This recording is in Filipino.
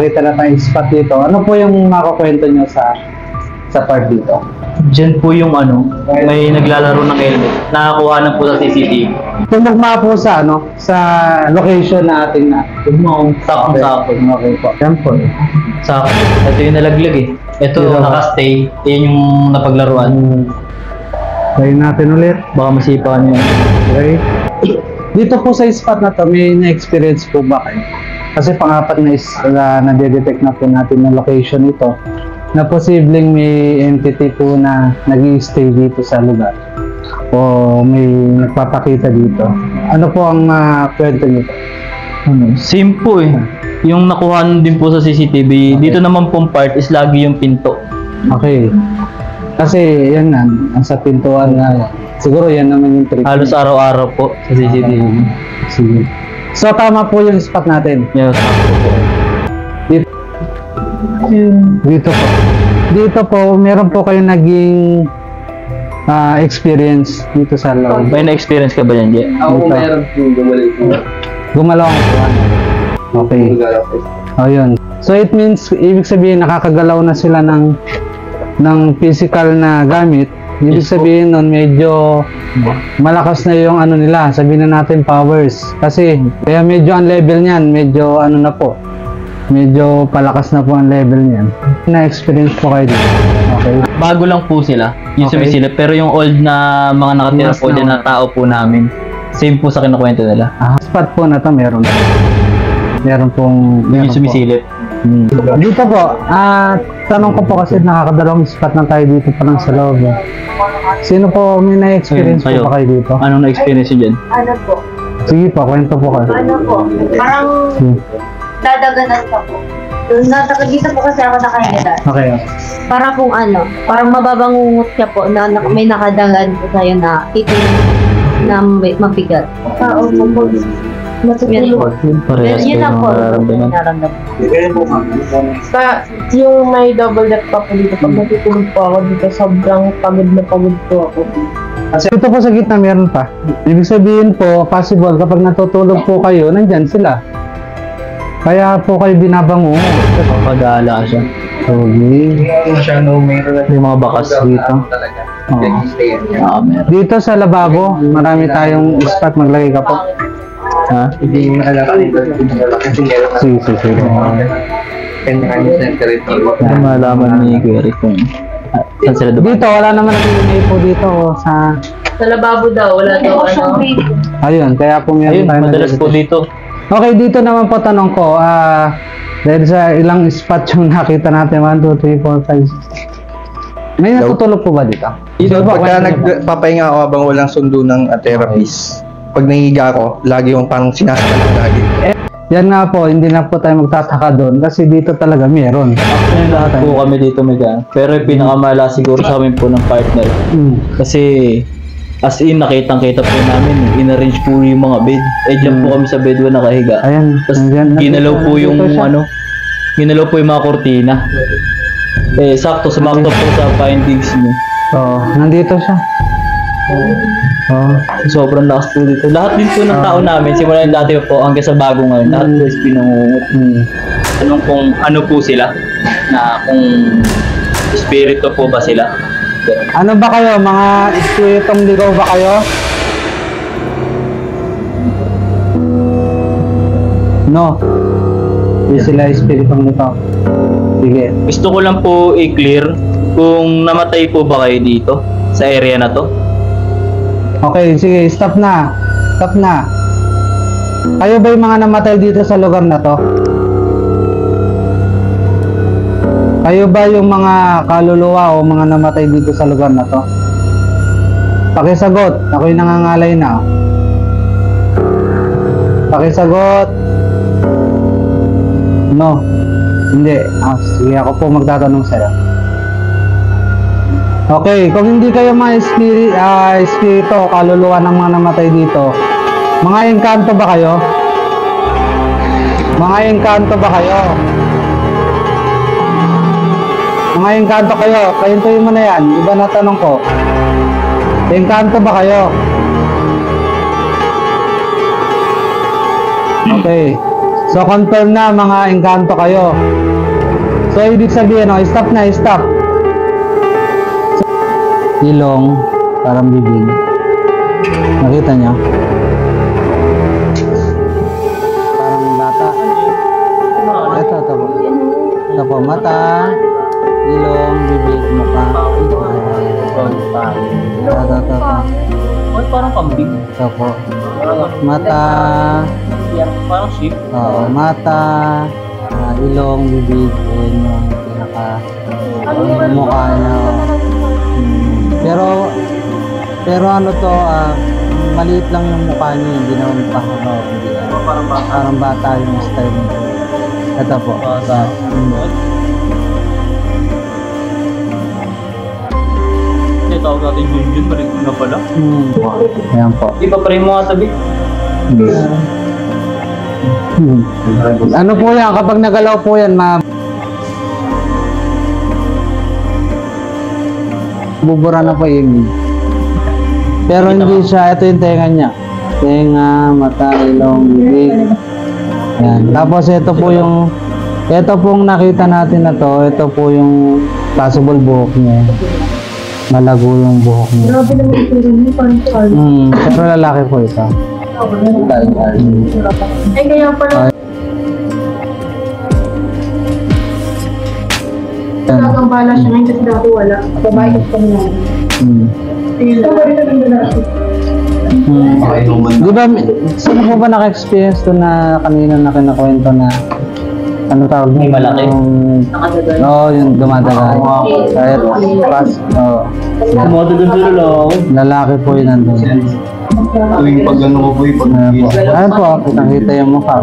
nakita na tayong spot dito. Ano po yung makakwento nyo sa part dito? Diyan po yung may naglalaro ng helmet. Nakakuha na po sa CCTV. Tumugma po sa sa location na ating na. Sakong-sakong. Okay po. Yan po. Sakto. Ito yung nalaglag eh. Ito nakastay. Yan yung napaglaruan. Try natin ulit. Baka masipahan yun. Okay. Dito po sa spot na to, may na-experience po ba kayo? Kasi pang-apat na na-detect na po natin yung location ito na posibleng may entity po na nag-i-stay dito sa lugar o may nagpapakita dito. Ano po ang kwento nito? Same po eh. Yung nakuha din po sa CCTV, dito naman pong part is lagi yung pinto. Okay. Kasi yan na, sa pintuan na siguro yan naman yung trick. Halos araw-araw po sa CCTV. Sige. So tama po yung spot natin. Yes, po. Dito po, meron po kayong naging experience dito sa loob. May na-experience ka ba yan, Jay? Ako meron po Gumalaw ang kuwan. Okay. Oh, yun. So it means, ibig sabihin nakakagalaw na sila ng physical na gamit. Ibig sabihin nun medyo malakas na yung nila, sabihin na natin powers. Kasi kaya medyo ang level niyan, medyo na po. Medyo palakas na po ang level niyan. Na-experience po kayo dito. Okay. Bago lang po sila, yung sumisilip. Pero yung old na mga nakatira po dyan na tao po namin, same po sa kinukwento nila. Spot po na to meron. Meron Yung sumisilip. Dito po, tanong ko po kasi nakakadalawang spot na tayo dito pa lang sa loob. Sino po may na-experience po ba kayo dito? Anong na-experience yun dyan? Ano po? Sige po, kwento po kayo. Ano po? Parang dadaganan pa po. Dito po kasi ako nakahilan. Okay. Para pong parang mababangungot ka po na may nakadagan po sa'yo na itim na mabigat. Opo po. Matutulog. Parehas Yun po lang yung po. nararamdaman. Yung may double deck pa po dito, pag natutulog po ako dito, sobrang pagod na pagod po ako. Kasi ito po sa gitna meron pa. Ibig sabihin po, possible kapag natutulog po kayo, nandyan sila. Kaya po kayo binabango. Pag-aala siya. Okay. Yung mga bakas dito. Meron. Dito sa lababo, marami tayong spot. Maglagay ka po. Ha? Hindi maalala dito. Sige. Ano malaman ni Gary kung saan sila doon? Dito, wala naman nag-email po dito sa... Sa lababo daw, wala daw Ayun, kaya po meron Ayun, tayo madalas po dito. Okay, dito naman po tanong ko, dahil sa ilang spot yung nakita natin, 1, 2, 3, 4, 5, 6. May natutulog po ba dito? Dito, pagka nagpapahinga ako habang walang sundo ng therapist, pag nahihiga ako, lagi yung parang sinasakal ko lagi. Yan nga po, hindi na po tayo magtataka doon kasi dito talaga meron. Actually, lahat po kami dito may gano'n. Pero yung pinakamala siguro sa amin po ng partner. Kasi as in, nakitang-kita po namin, in-arrange po yung mga bed. Diyan po kami sa bed na nakahiga. Ayan. Tapos ginalaw po yung ginalaw po yung mga kortina. Sakto, sumakto po sa findings niyo. Oo, nandito siya. Sobrang lakas po dito. Lahat din po ng tao namin, simula yung dati po hanggang sa bago ngayon, lahat po is pinangungot. Ano po sila? Na kung espiritu po ba sila? Ano ba kayo? Mga espiritong ligaw ba kayo? No. Hindi sila espiritong ligaw. Sige. Gusto ko lang po i-clear kung namatay po ba kayo dito sa area na to. Okay, sige. Stop na. Stop na. Kayo ba yung mga namatay dito sa lugar na to? Kayo ba yung mga kaluluwa o mga namatay dito sa lugar na to? Pakisagot. Ako'y nangangalay na. Pakisagot. No. Hindi. Sige, ako po magtatanong sa'yo. Okay, kung hindi kayo mga espiritu o kaluluwa ng mga namatay dito, mga engkanto ba kayo? Mga engkanto ba kayo? Mga engkanto kayo, kayuntuin mo na yan. Iba na tanong ko. Engkanto ba kayo? Okay. So, confirm na mga engkanto kayo. So, ibig sabihin, stop na, stop. So, ilong, parang bibig. Nakita nyo? Parang bata. Ito po. Ito po, mata, ilong, bibig, mukha. Ito. Ay, parang kambing. Ito po. Mata, Parang sheep. oo, mata, ilong, bibig, yun yung pinaka mukha niya. Pero ano to, maliit lang yung mukha niya, hindi naman pahaba. Parang bata yung style nito. Ito po. Kasi tawag natin Junjun, balik ko na pala. Ayan po. Di ba pa rin mga tabi? Ano po yan, kapag nagalaw po yan, bubura na po yung pero hindi siya, ito yung tenga niya. Tenga, mata, ilong, bibig. Yan. Tapos ito pong nakita natin na to, ito po yung possible buhok niya. Malago yung buhok niya. Grabe naman ito rin, parang Pero lalaki po ito. Ay, kaya pala, talagang bala siya ngayon kasi dati wala. Babae ko na. Ito ba rin ang lalaki? Di ba, sino po ba naka-experience to na kanina na kinakwento na ano tawag? May malaki. Oo, yung dumadaga. Kahit pas, oo. Madagan sila lang. Lalaki po yun nandun. Tuwing pag ano ko po yung Ayan po, kitang-kita yung mukha.